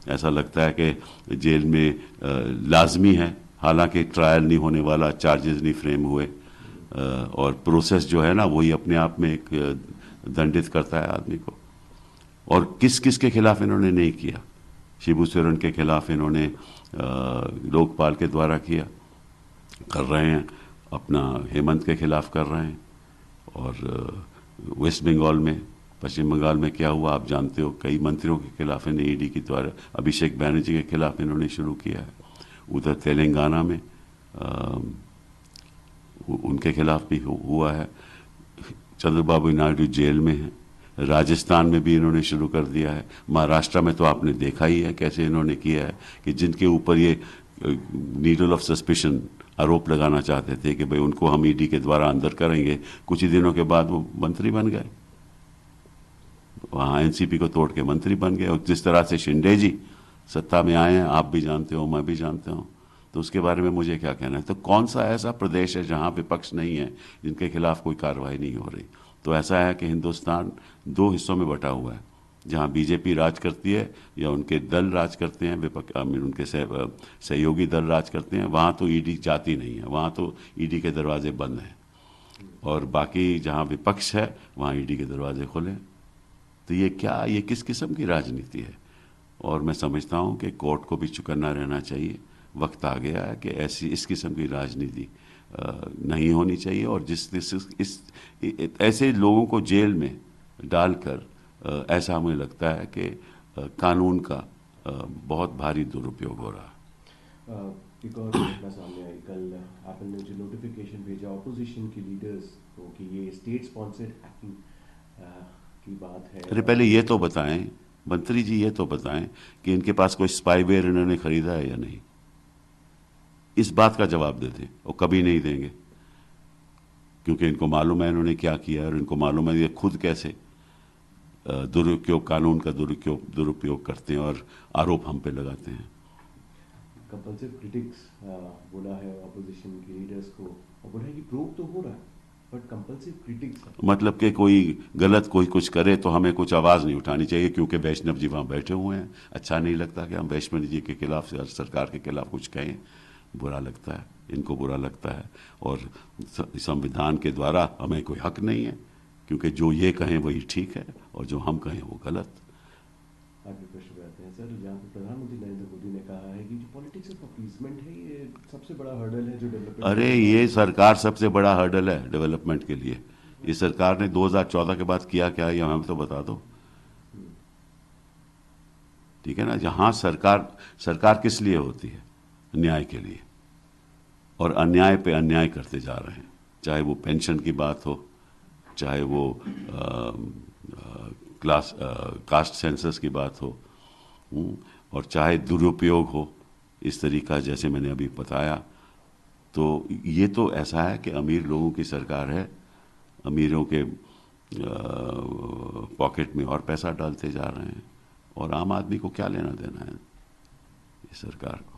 ऐसा लगता है कि जेल में लाजमी है, हालांकि ट्रायल नहीं होने वाला, चार्जेस नहीं फ्रेम हुए, और प्रोसेस जो है ना वही अपने आप में एक दंडित करता है आदमी को। और किस किस के खिलाफ इन्होंने नहीं किया। शिबू सोरेन के खिलाफ इन्होंने लोकपाल के द्वारा किया, कर रहे हैं, अपना हेमंत के खिलाफ कर रहे हैं, और वेस्ट बंगाल में, पश्चिम बंगाल में क्या हुआ आप जानते हो, कई मंत्रियों के खिलाफ इन्हें ईडी के द्वारा, अभिषेक बैनर्जी के खिलाफ इन्होंने शुरू किया है। उधर तेलंगाना में उनके खिलाफ भी हुआ है। चंद्रबाबू नायडू जेल में है। राजस्थान में भी इन्होंने शुरू कर दिया है। महाराष्ट्र में तो आपने देखा ही है कैसे इन्होंने किया है कि जिनके ऊपर ये नीडल ऑफ सस्पिशन आरोप लगाना चाहते थे कि भाई उनको हम ईडी के द्वारा अंदर करेंगे, कुछ ही दिनों के बाद वो मंत्री बन गए, वहाँ एनसीपी को तोड़ के मंत्री बन गए। और जिस तरह से शिंदे जी सत्ता में आए हैं, आप भी जानते हो, मैं भी जानता हूँ, तो उसके बारे में मुझे क्या कहना है। तो कौन सा ऐसा प्रदेश है जहाँ विपक्ष नहीं है, जिनके खिलाफ कोई कार्रवाई नहीं हो रही। तो ऐसा है कि हिंदुस्तान दो हिस्सों में बटा हुआ है, जहाँ बीजेपी राज करती है या उनके दल राज करते हैं, उनके सहयोगी दल राज करते हैं, वहाँ तो ईडी जाती नहीं है, वहाँ तो ईडी के दरवाजे बंद हैं। और बाकी जहाँ विपक्ष है वहाँ ईडी के दरवाजे खुले। तो ये क्या, ये किस किस्म की राजनीति है। और मैं समझता हूँ कि कोर्ट को भी चौकन्ना रहना चाहिए। वक्त आ गया है कि ऐसी इस किस्म की राजनीति नहीं होनी चाहिए। और ऐसे लोगों को जेल में डालकर ऐसा मुझे लगता है कि कानून का बहुत भारी दुरुपयोग हो रहा है। एक और घटना सामने आई कल, आपने जो नोटिफिकेशन भेजा ऑपोजिशन के लीडर्स को कि ये स्टेट स्पॉन्सर्ड हैकिंग की बात है। अरे पहले ये तो बताएं मंत्री जी, ये तो बताएं कि इनके पास कोई स्पाईवेयर इन्होंने खरीदा है या नहीं। इस बात का जवाब देते, और कभी नहीं देंगे, क्योंकि इनको मालूम है इन्होंने क्या किया है, और इनको मालूम है ये खुद कैसे दुरुपयोग, कानून का दुरुपयोग करते हैं और आरोप हम पे लगाते हैं। कंपल्सिव क्रिटिक्स बोला है ऑपोजिशन के लीडर्स को, और बोला है कि प्रूव तो हो रहा है बट कंपल्सिव क्रिटिक्स, मतलब कि कोई गलत कोई कुछ करे तो हमें कुछ आवाज़ नहीं उठानी चाहिए, क्योंकि वैष्णव जी वहाँ बैठे हुए हैं। अच्छा नहीं लगता कि हम वैष्णव जी के खिलाफ, सरकार के खिलाफ कुछ कहें, बुरा लगता है, इनको बुरा लगता है। और संविधान के द्वारा हमें कोई हक नहीं है, क्योंकि जो ये कहें वही ठीक है और जो हम कहें वो गलत। आगे प्रश्न पे आते हैं सर, जहाँ पे प्रधानमंत्री नरेंद्र मोदी ने कहा है कि जो पॉलिटिक्स ऑफ अपीसमेंट है ये सबसे बड़ा हर्डल है जो डेवलपमेंट। अरे ये सरकार सबसे बड़ा हर्डल है डेवलपमेंट के लिए। ये सरकार ने 2014 के बाद किया क्या, ये हमें तो बता दो। ठीक है ना, जहाँ सरकार किस लिए होती है, न्याय के लिए, और अन्याय पे अन्याय करते जा रहे हैं। चाहे वो पेंशन की बात हो, चाहे वो कास्ट सेंसस की बात हो, और चाहे दुरुपयोग हो इस तरीका जैसे मैंने अभी बताया। तो ये तो ऐसा है कि अमीर लोगों की सरकार है, अमीरों के पॉकेट में और पैसा डालते जा रहे हैं, और आम आदमी को क्या लेना देना है इस सरकार को।